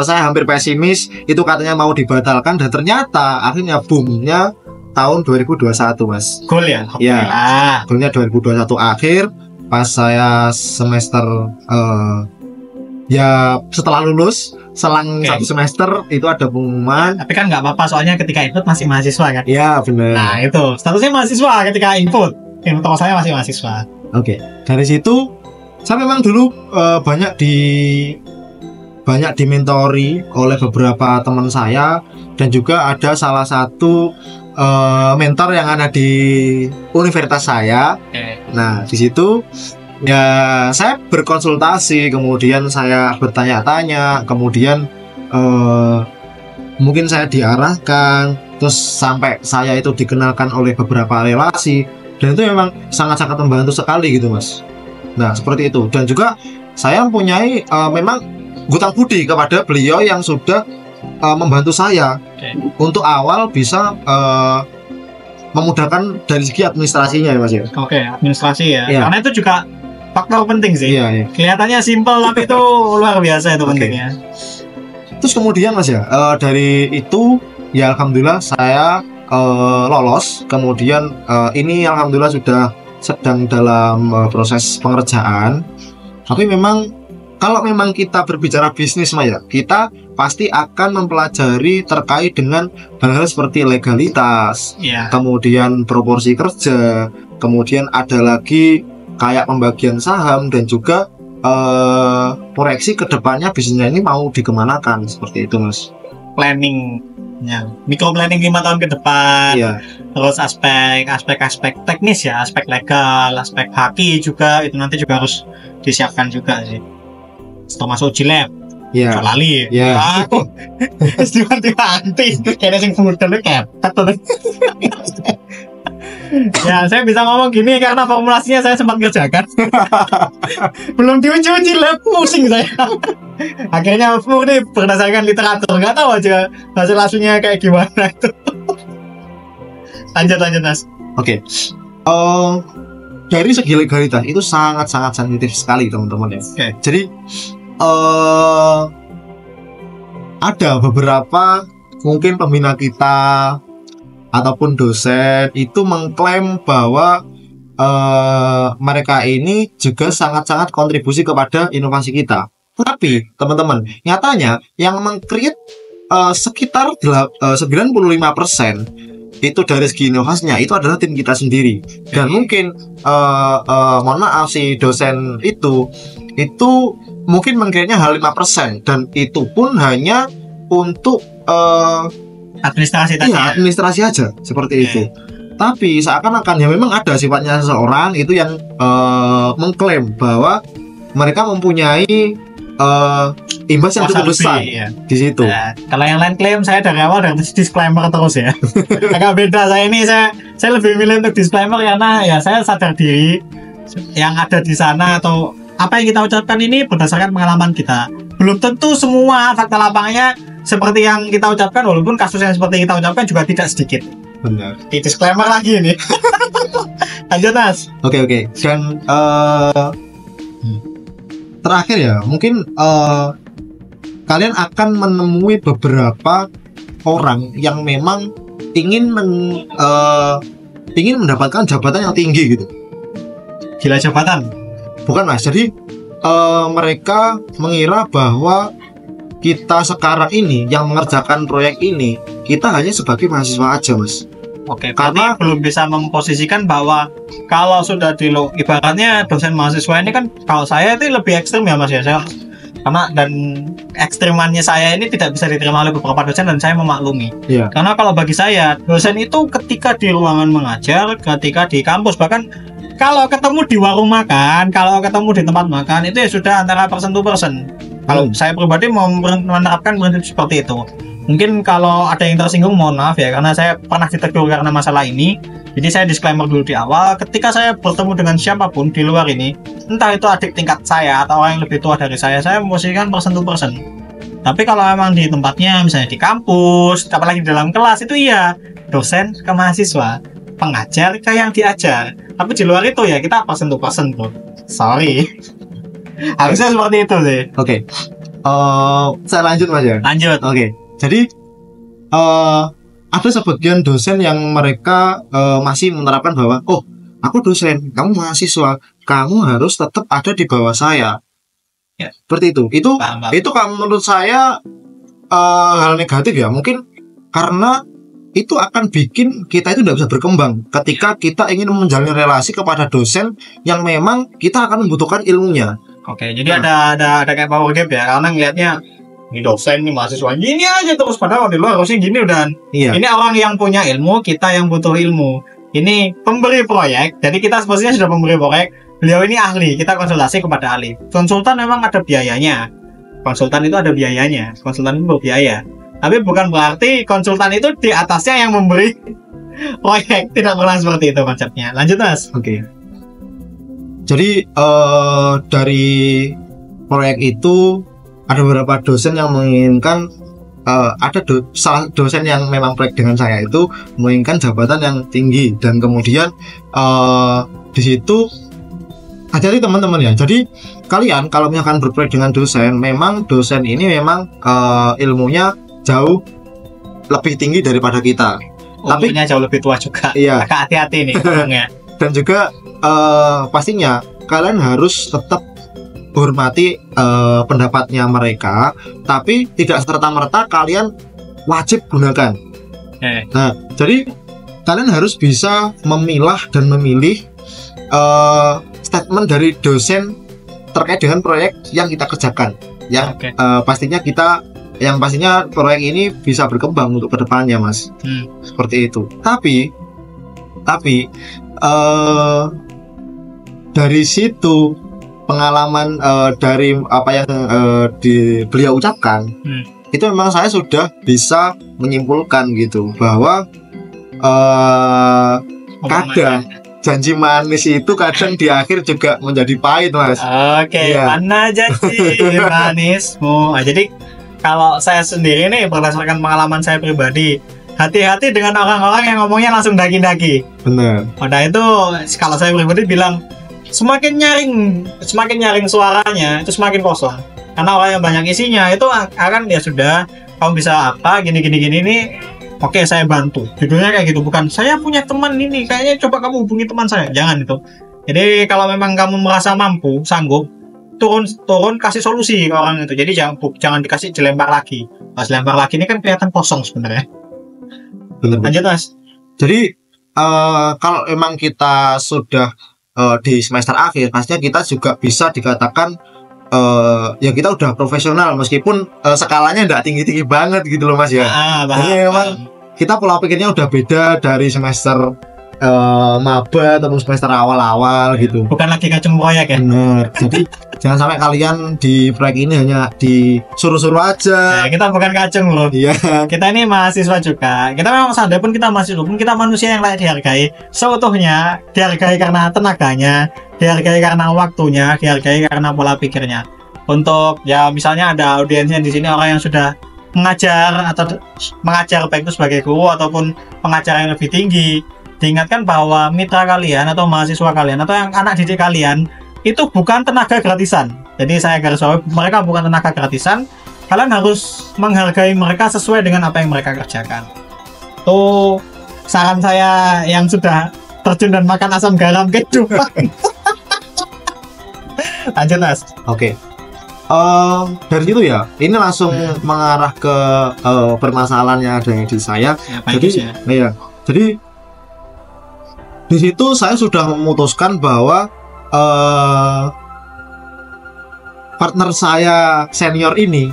saya hampir pesimis itu katanya mau dibatalkan dan ternyata akhirnya boomnya tahun 2021, Mas. Goal ya. Ya. Ah. Goalnya 2021 akhir pas saya semester ya setelah lulus selang Oke. 1 semester itu ada pengumuman. Tapi kan nggak apa-apa, soalnya ketika input masih mahasiswa kan. Ya, benar. Nah itu statusnya mahasiswa ketika input. Input saya masih mahasiswa. Oke, dari situ saya memang dulu banyak dimentori oleh beberapa teman saya dan juga ada salah satu mentor yang ada di universitas saya. Oke. Nah, di situ ya saya berkonsultasi, kemudian saya bertanya-tanya, kemudian mungkin saya diarahkan, terus sampai saya itu dikenalkan oleh beberapa relasi, dan itu memang sangat-sangat membantu sekali gitu, Mas. Nah, seperti itu. Dan juga saya mempunyai memang hutang budi kepada beliau yang sudah membantu saya untuk awal bisa memudahkan dari segi administrasinya ya, Mas ya. Oke, administrasi ya. Iya. Karena itu juga faktor penting sih. Iya, iya. Kelihatannya simpel tapi itu luar biasa itu Oke. pentingnya. Terus kemudian, Mas ya, dari itu ya alhamdulillah saya lolos. Kemudian ini alhamdulillah sudah sedang dalam proses pengerjaan. Tapi memang kalau memang kita berbicara bisnis, Mas ya, kita pasti akan mempelajari terkait dengan hal-hal seperti legalitas, Iya. kemudian proporsi kerja, kemudian ada lagi kayak pembagian saham dan juga proyeksi kedepannya bisnisnya ini mau dikemanakan, seperti itu, Mas. Planningnya, micro planning 5 tahun ke depan. Iya, Terus aspek teknis ya, aspek legal, aspek haki juga itu nanti juga harus disiapkan juga sih. Setelah masuk uji lab, iya, lali. iya. Terus diwanti-wanti, kayaknya sing budal kepet tuh. Ya, saya bisa ngomong gini karena formulasinya saya sempat kerjakan. Belum diuji lab, pusing saya. Akhirnya murni berdasarkan literatur, nggak tahu aja hasil aslinya kayak gimana itu. Lanjut Mas. Oke. Dari segi legalitas itu sangat-sangat sensitif sekali, teman-teman ya. Oke. Jadi ada beberapa mungkin pembina kita ataupun dosen itu mengklaim bahwa mereka ini juga sangat-sangat kontribusi kepada inovasi kita. Tapi teman-teman, nyatanya yang meng-create sekitar 95% itu dari segi inovasinya itu adalah tim kita sendiri. Dan mungkin mohon maaf si dosen itu mungkin meng-create-nya hal 5% dan itu pun hanya untuk Administrasi tadi. iya, administrasi aja seperti itu. Tapi seakan-akan ya memang ada sifatnya seseorang itu yang mengklaim bahwa mereka mempunyai imbas yang cukup besar Iya. di situ. Nah, kalau yang lain klaim saya dari awal dari disclaimer terus ya. Agak beda saya lebih milih untuk disclaimer karena ya saya sadar diri yang ada di sana atau apa yang kita ucapkan ini berdasarkan pengalaman kita. Belum tentu semua fakta lapangnya seperti yang kita ucapkan, walaupun kasus yang seperti yang kita ucapkan juga tidak sedikit. Benar. Di disclaimer lagi ini. Lanjut Mas. Oke. Dan terakhir ya, mungkin kalian akan menemui beberapa orang yang memang ingin ingin mendapatkan jabatan yang tinggi gitu. Gila jabatan? Bukan mas, jadi mereka mengira bahwa kita sekarang ini yang mengerjakan proyek ini, kita hanya sebagai mahasiswa aja mas. Oke, karena belum bisa memposisikan bahwa kalau sudah ibaratnya dosen mahasiswa ini kan, kalau saya itu lebih ekstrim ya mas ya, karena dan ekstrimannya saya ini tidak bisa diterima oleh beberapa dosen dan saya memaklumi. Iya. Karena kalau bagi saya, dosen itu ketika di ruangan mengajar, ketika di kampus, bahkan kalau ketemu di warung makan, kalau ketemu di tempat makan, itu ya sudah antara person to person. Kalau saya pribadi mau menerapkan prinsip seperti itu. Mungkin kalau ada yang tersinggung mohon maaf ya, karena saya pernah ditegur karena masalah ini. Jadi saya disclaimer dulu di awal, ketika saya bertemu dengan siapapun di luar ini, entah itu adik tingkat saya atau orang yang lebih tua dari saya memposisikan person to person. Tapi kalau memang di tempatnya, misalnya di kampus, apalagi di dalam kelas, itu iya dosen ke mahasiswa, pengajar ke yang diajar. Tapi di luar itu ya kita person to person bro. Sorry. Harusnya seperti itu sih. Oke. Saya lanjut mas ya. Lanjut. Oke. Jadi ada sebagian dosen yang mereka masih menerapkan bahwa aku dosen, kamu mahasiswa, kamu harus tetap ada di bawah saya. Ya. Seperti itu. Paham. Itu kalau menurut saya hal negatif ya. Mungkin karena itu akan bikin kita itu tidak bisa berkembang ketika kita ingin menjalin relasi kepada dosen yang memang kita akan membutuhkan ilmunya. Oke, jadi ada kayak power gap ya, karena ngelihatnya ini dosen, ini mahasiswa gini aja terus, padahal di luar harusnya gini udah. Iya. Ini orang yang punya ilmu, kita yang butuh ilmu. Ini pemberi proyek, jadi kita sebenarnya sudah pemberi proyek. Beliau ini ahli, kita konsultasi kepada ahli. Konsultan memang ada biayanya. Konsultan itu ada biayanya. Konsultan itu berbiaya. Tapi bukan berarti konsultan itu di atasnya yang memberi proyek. Tidak pernah seperti itu konsepnya. Lanjut mas. Oke. Jadi dari proyek itu ada beberapa dosen yang menginginkan ada dosen yang memang proyek dengan saya itu menginginkan jabatan yang tinggi, dan kemudian di situ hati-hati teman-teman ya. Jadi kalian kalau misalkan berproyek dengan dosen, memang dosen ini memang ilmunya jauh lebih tinggi daripada kita. Tapi jauh lebih tua juga. Iya. Agak hati-hati nih orangnya. Dan juga pastinya kalian harus tetap hormati pendapatnya mereka, tapi tidak serta-merta kalian wajib gunakan. Nah, jadi kalian harus bisa memilah dan memilih statement dari dosen terkait dengan proyek yang kita kerjakan. Yang pastinya proyek ini bisa berkembang untuk kedepannya, mas. Seperti itu. Tapi dari situ pengalaman dari apa yang beliau ucapkan, itu memang saya sudah bisa menyimpulkan gitu bahwa kadang janji manis itu kadang di akhir juga menjadi pahit, mas. Oke, ya. Mana janji manismu? Jadi kalau saya sendiri nih berdasarkan pengalaman saya pribadi, hati-hati dengan orang-orang yang ngomongnya langsung daki-daki. Benar. Pada itu kalau saya pribadi bilang, semakin nyaring suaranya itu semakin kosong, karena orang yang banyak isinya itu akan ya sudah, kamu bisa apa gini nih, oke saya bantu, judulnya kayak gitu. Bukan saya punya teman ini, kayaknya coba kamu hubungi teman saya, jangan itu. Jadi kalau memang kamu merasa mampu, sanggup, turun kasih solusi ke orang itu. Jadi jangan dikasih dilempar lagi. Pas lempar lagi ini kan kelihatan kosong sebenarnya. Lanjut mas. Jadi kalau memang kita sudah di semester akhir, pastinya kita juga bisa dikatakan ya kita udah profesional, meskipun skalanya nggak tinggi-tinggi banget gitu loh mas ya. Jadi memang kita pola pikirnya udah beda dari semester maba atau semester awal-awal gitu. Bukan lagi kacung proyek ya. Bener. Jadi jangan sampai kalian di proyek ini hanya disuruh-suruh aja. Ya, kita bukan kacung loh. Iya. Kita ini mahasiswa juga. Kita memang sadar pun kita mahasiswa pun kita manusia yang layak dihargai seutuhnya. Dihargai karena tenaganya, dihargai karena waktunya, dihargai karena pola pikirnya. Untuk ya misalnya ada audiensnya di sini orang yang sudah mengajar atau mengajar baik itu sebagai guru ataupun pengajar yang lebih tinggi. Diingatkan bahwa mitra kalian atau mahasiswa kalian atau yang anak didik kalian itu bukan tenaga gratisan. Jadi saya garis bawahi, mereka bukan tenaga gratisan. Kalian harus menghargai mereka sesuai dengan apa yang mereka kerjakan. Tuh saran saya yang sudah terjun dan makan asam garam kehidupan. Lanjut Mas. Oke. Dari situ ya, ini langsung mengarah ke permasalahan yang ada di saya. Jadi di situ saya sudah memutuskan bahwa partner saya senior ini,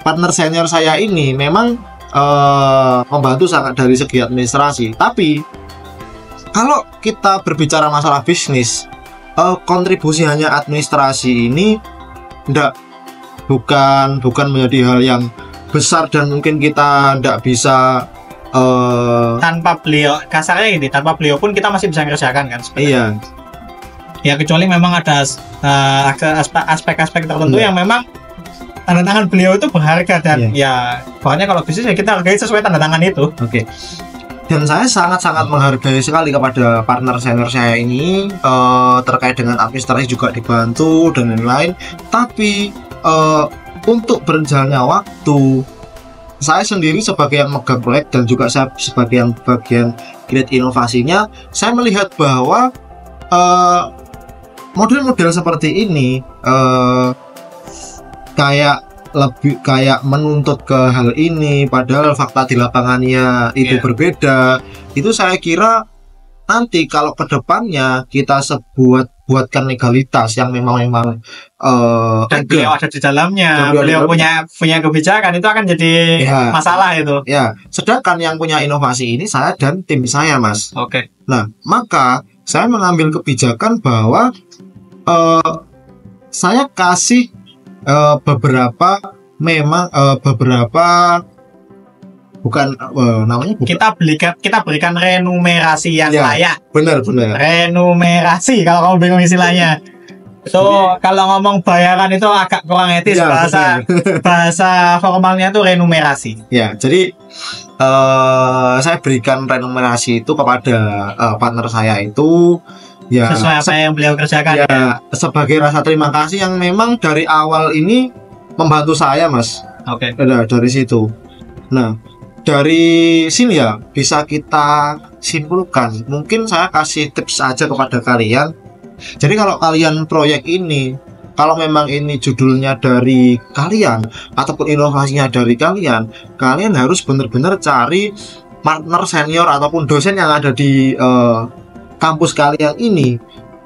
partner senior saya ini memang membantu sangat dari segi administrasi. Tapi kalau kita berbicara masalah bisnis, kontribusi hanya administrasi ini bukan menjadi hal yang besar, dan mungkin kita tidak bisa tanpa beliau, kasarnya ini, tanpa beliau pun kita masih bisa mengerjakan kan sebenarnya. Iya. Ya kecuali memang ada aspek-aspek tertentu yang memang tanda tangan beliau itu berharga, dan ya pokoknya kalau bisnis ya kita hargai sesuai tanda tangan itu. Oke. Dan saya sangat-sangat menghargai sekali kepada partner senior saya ini, terkait dengan administrasi juga dibantu dan lain-lain. Tapi untuk berjalannya waktu, saya sendiri sebagai yang megang proyek dan juga saya sebagai yang bagian create inovasinya, saya melihat bahwa model-model seperti ini kayak menuntut ke hal ini, padahal fakta di lapangannya itu berbeda. Itu saya kira nanti kalau kedepannya kita buatkan legalitas yang memang dan beliau ada di dalamnya, beliau punya kebijakan, itu akan jadi masalah itu. Ya, sedangkan yang punya inovasi ini saya dan tim saya, Mas. Oke. Nah, maka saya mengambil kebijakan bahwa saya kasih beberapa kita berikan renumerasi yang layak. Benar. Renumerasi kalau kamu bingung istilahnya. Kalau ngomong bayaran itu agak kurang etis, bahasa formalnya itu renumerasi. Ya, jadi saya berikan renumerasi itu kepada partner saya itu sesuai apa yang beliau kerjakan sebagai rasa terima kasih yang memang dari awal ini membantu saya, Mas. Oke. Dari situ. Nah, dari sini ya bisa kita simpulkan. Mungkin saya kasih tips aja kepada kalian. Jadi kalau kalian proyek ini, kalau memang ini judulnya dari kalian ataupun inovasinya dari kalian harus benar-benar cari partner senior ataupun dosen yang ada di kampus kalian ini.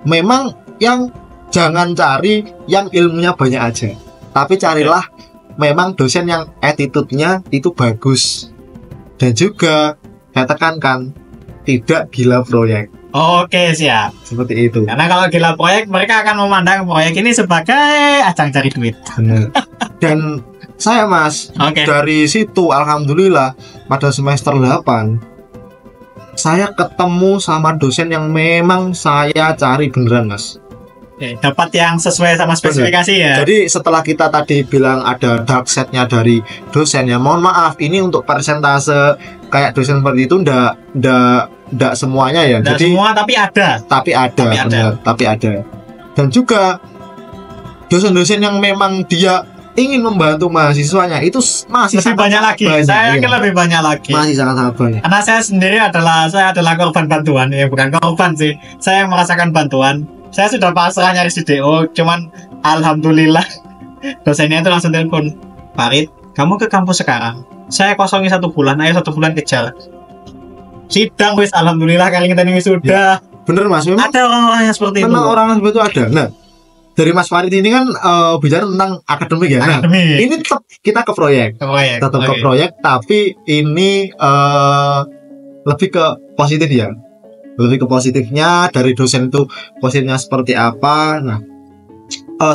Memang yang jangan cari yang ilmunya banyak aja, tapi carilah memang dosen yang attitude-nya itu bagus, dan juga saya tekankan tidak gila proyek. Oke, siap. Seperti itu. Karena kalau gila proyek, mereka akan memandang proyek ini sebagai ajang cari duit. Benar. Dan saya, Mas, dari situ alhamdulillah pada semester 8 saya ketemu sama dosen yang memang saya cari beneran, Mas. Dapat yang sesuai sama spesifikasi ya. Jadi setelah kita tadi bilang ada dark set-nya dari dosen, ya mohon maaf ini untuk persentase kayak dosen seperti itu ndak semuanya ya. Nggak jadi semua, tapi ada. Dan juga dosen-dosen yang memang dia ingin membantu mahasiswanya itu masih lebih banyak lagi. Saya yakin lebih banyak lagi. Masih sangat banyak. Karena saya sendiri adalah korban bantuan, bukan korban sih. Saya yang merasakan bantuan. Saya sudah pasrah nyari DO, cuman alhamdulillah dosennya itu langsung telepon, Farid, kamu ke kampus sekarang. Saya kosongi 1 bulan, ayo 1 bulan kejar. Sidang wis, alhamdulillah kali ini sudah. Bener, Mas, memang ada orang-orang yang seperti itu. Memang orang seperti itu ada. Nah, dari Mas Farid ini kan bicara tentang akademik ya. Nah, ini tetap kita ke proyek. Ke proyek, tapi ini lebih ke positif ya. Lebih ke positifnya dari dosen itu positifnya seperti apa. Nah,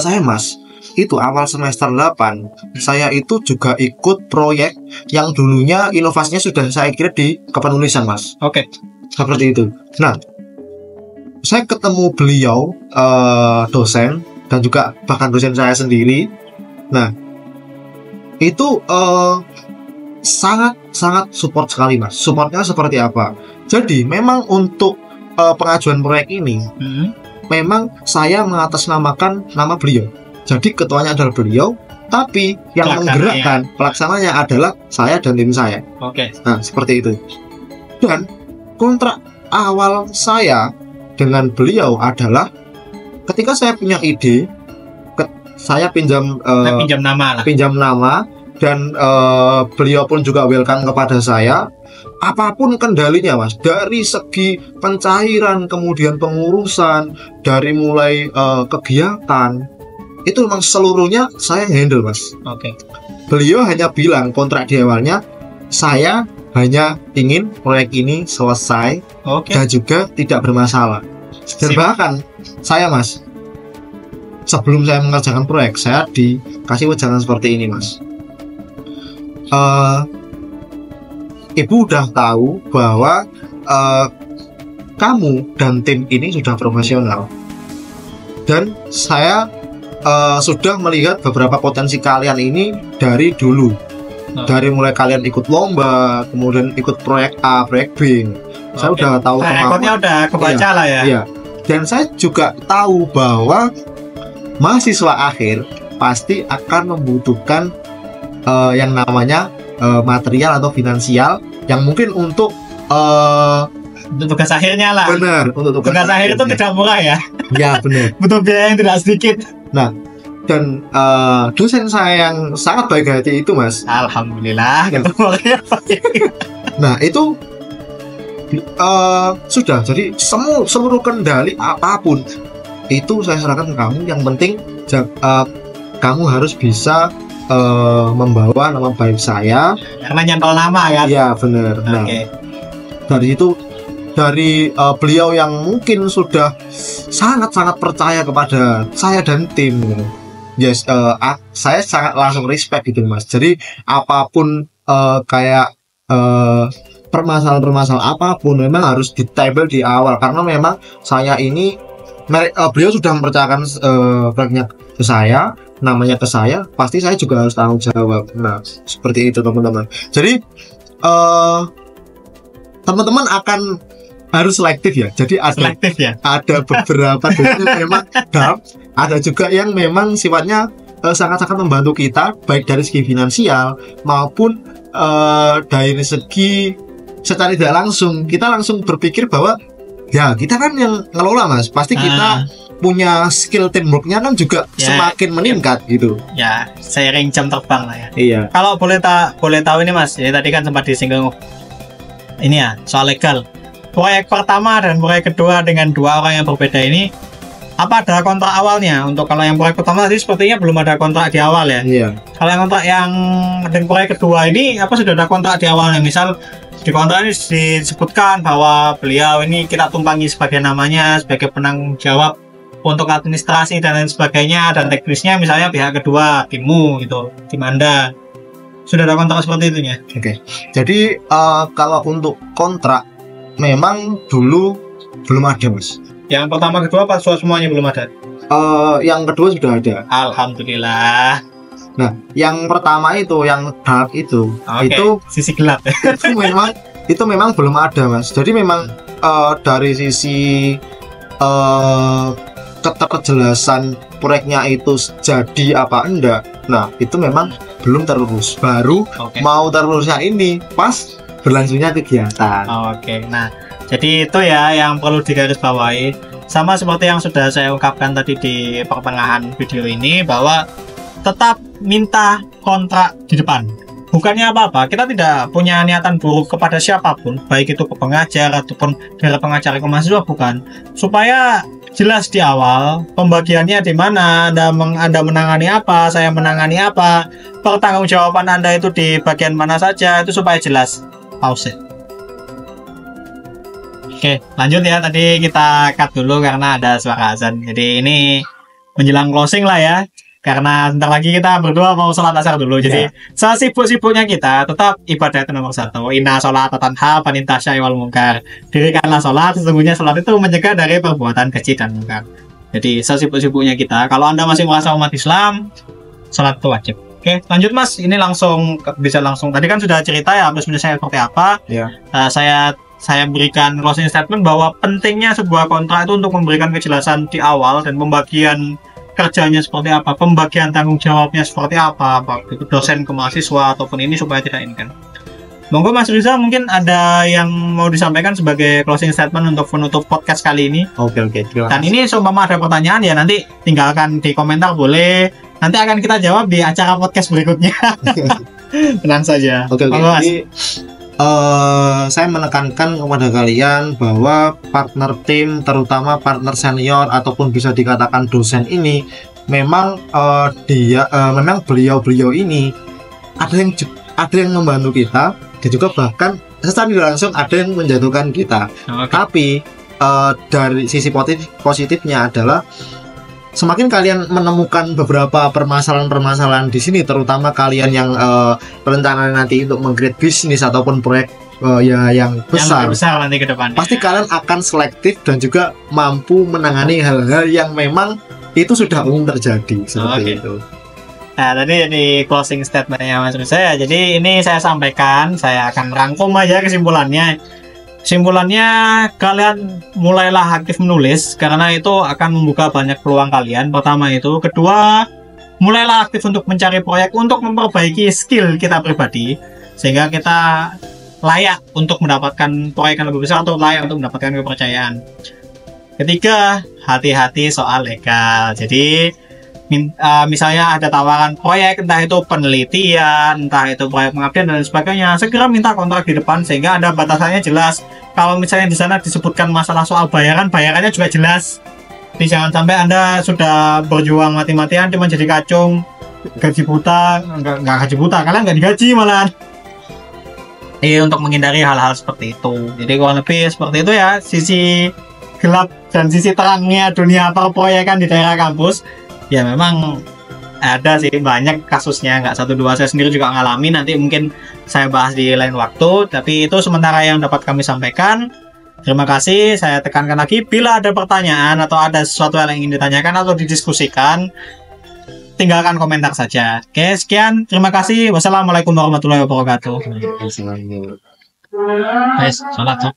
saya, Mas, itu awal semester 8 saya itu juga ikut proyek yang dulunya inovasinya sudah saya kira di kepenulisan, Mas. Oke. Seperti itu. Nah, saya ketemu beliau dosen dan juga bahkan dosen saya sendiri. Nah, itu sangat support sekali, Mas. Supportnya seperti apa? Jadi memang untuk pengajuan proyek ini memang saya mengatasnamakan nama beliau. Jadi ketuanya adalah beliau, tapi yang menggerakkan pelaksananya adalah saya dan tim saya. Oke. Nah, seperti itu. Dan kontrak awal saya dengan beliau adalah ketika saya punya ide, saya pinjam nama dan beliau pun juga welcome kepada saya. Apapun kendalinya Mas, dari segi pencairan, kemudian pengurusan, dari mulai kegiatan, itu memang seluruhnya saya handle Mas. Oke. Beliau hanya bilang kontrak di awalnya, saya hanya ingin proyek ini selesai dan juga tidak bermasalah. Dan bahkan saya Mas, sebelum saya mengerjakan proyek, saya dikasih wejangan seperti ini Mas. Ibu udah tahu bahwa kamu dan tim ini sudah profesional, dan saya sudah melihat beberapa potensi kalian ini dari dulu, dari mulai kalian ikut lomba, kemudian ikut proyek A, proyek B. Saya udah tahu rekodnya udah kebaca lah ya. Iya. Dan saya juga tahu bahwa mahasiswa akhir pasti akan membutuhkan yang namanya material atau finansial yang mungkin untuk tugas akhirnya lah. Benar, untuk tugas akhir itu tidak murah ya. Ya benar. Butuh biaya yang tidak sedikit. Nah, dan dosen saya yang sangat baik hati itu Mas. Alhamdulillah. Nah itu sudah, jadi seluruh kendali apapun itu saya serahkan ke kamu. Yang penting kamu harus bisa membawa nama baik saya karena nyantol nama kan. Iya benar. Nah, dari itu, dari beliau yang mungkin sudah sangat-sangat percaya kepada saya dan tim, yes, saya sangat langsung respect gitu Mas. Jadi apapun kayak permasalahan-permasalahan apapun memang harus ditable di awal, karena memang saya ini beliau sudah mempercayakan proyeknya ke saya, namanya ke saya, pasti saya juga harus tanggung jawab. Nah, seperti itu teman-teman. Jadi teman-teman akan harus selektif ya. Jadi ada beberapa dosen memang ada juga yang memang sifatnya sangat-sangat membantu kita, baik dari segi finansial maupun dari segi secara tidak langsung. Kita langsung berpikir bahwa ya kita kan yang ngelola Mas, pasti kita punya skill teamworknya kan juga semakin meningkat gitu. Ya, seiring jam terbang lah ya. Iya. Kalau boleh tahu ini Mas, ya tadi kan sempat disinggung ini ya soal legal. Proyek pertama dan proyek kedua dengan dua orang yang berbeda ini, apa ada kontrak awalnya? Untuk kalau yang proyek pertama tadi sepertinya belum ada kontrak di awal ya. Iya. Kalau yang kontrak yang dengan proyek kedua ini, apa sudah ada kontrak di awalnya? Misal di kontrak ini disebutkan bahwa beliau ini kita tumpangi sebagai namanya, sebagai penanggung jawab untuk administrasi dan lain sebagainya, dan teknisnya misalnya pihak kedua, timmu gitu, tim Anda. Sudah ada kontrak seperti itu ya? Oke. Jadi kalau untuk kontrak memang dulu belum ada Mas. Yang pertama kedua pas semuanya belum ada? Yang kedua sudah ada. Alhamdulillah. Nah, yang pertama itu, yang dark itu, itu sisi gelap. itu memang belum ada Mas. Jadi memang dari sisi keterjelasan proyeknya itu jadi apa enggak, nah itu memang belum terurus. Baru mau terurusnya ini pas berlangsungnya kegiatan. Nah jadi itu ya yang perlu digarisbawahi, sama seperti yang sudah saya ungkapkan tadi di pertengahan video ini, bahwa tetap minta kontrak di depan. Bukannya apa-apa, kita tidak punya niatan buruk kepada siapapun, baik itu ke pengajar ataupun dari pengajar ke mahasiswa, bukan. Supaya jelas di awal pembagiannya di mana, Anda menangani apa, saya menangani apa, pertanggungjawaban Anda itu di bagian mana saja, itu supaya jelas. Pause. Oke, lanjut ya. Tadi kita cut dulu karena ada suara azan. Jadi ini menjelang closing lah ya. Karena sebentar lagi kita berdua mau sholat asar dulu. Jadi sesibuk-sibuknya kita tetap ibadah itu nomor 1. Inna sholat tanha panintasya wal mungkar. Dirikanlah sholat, sesungguhnya sholat itu mencegah dari perbuatan keji dan mungkar. Jadi sesibuk-sibuknya kita, kalau Anda masih merasa umat Islam, sholat itu wajib. Oke, lanjut Mas. Ini bisa langsung. Tadi kan sudah cerita ya, plus minusnya seperti apa. Iya. Saya saya berikan closing statement bahwa pentingnya sebuah kontrak itu untuk memberikan kejelasan di awal dan pembagian kerjanya seperti apa, pembagian tanggung jawabnya seperti apa, itu dosen ke mahasiswa ataupun ini supaya tidak ini kan. Monggo Mas Riza, mungkin ada yang mau disampaikan sebagai closing statement untuk penutup podcast kali ini. Oke, terima Dan kasih. ini seumpama ada pertanyaan ya nanti tinggalkan di komentar boleh. Nanti akan kita jawab di acara podcast berikutnya. Tenang saja. Oke. Monggo, Mas. Jadi saya menekankan kepada kalian bahwa partner tim, terutama partner senior ataupun bisa dikatakan dosen ini, memang memang beliau ini ada yang membantu kita, dan juga bahkan secara tidak langsung ada yang menjatuhkan kita. Oke. Tapi dari sisi positifnya adalah semakin kalian menemukan beberapa permasalahan-permasalahan di sini, terutama kalian yang rencana nanti untuk meng-create bisnis ataupun proyek yang besar, Yang besar nanti ke depan. pasti kalian akan selektif dan juga mampu menangani hal-hal yang memang itu sudah umum terjadi seperti Oke. itu. Nah, tadi di closing statementnya Mas Riza ya. Jadi ini saya sampaikan, saya akan rangkum aja kesimpulannya. Kesimpulannya, kalian mulailah aktif menulis karena itu akan membuka banyak peluang kalian. Pertama itu, kedua, mulailah aktif untuk mencari proyek untuk memperbaiki skill kita pribadi sehingga kita layak untuk mendapatkan proyek yang lebih besar atau layak untuk mendapatkan kepercayaan. Ketiga, hati-hati soal legal. Jadi misalnya ada tawaran proyek, entah itu penelitian, entah itu proyek pengabdian dan sebagainya, segera minta kontrak di depan sehingga ada batasannya jelas. Kalau misalnya di sana disebutkan masalah soal bayarannya juga jelas. Jadi jangan sampai Anda sudah berjuang mati-matian cuma jadi kacung, gaji buta, enggak gaji buta, kalian nggak digaji malahan. Untuk menghindari hal-hal seperti itu. Jadi kurang lebih seperti itu ya, sisi gelap dan sisi terangnya dunia perproyekan di daerah kampus. Ya memang ada sih banyak kasusnya, nggak satu dua, saya sendiri juga ngalami, nanti mungkin saya bahas di lain waktu, tapi itu sementara yang dapat kami sampaikan. Terima kasih, saya tekankan lagi, bila ada pertanyaan atau ada sesuatu yang ingin ditanyakan atau didiskusikan, tinggalkan komentar saja. Oke, sekian, terima kasih, wassalamualaikum warahmatullahi wabarakatuh. Salat.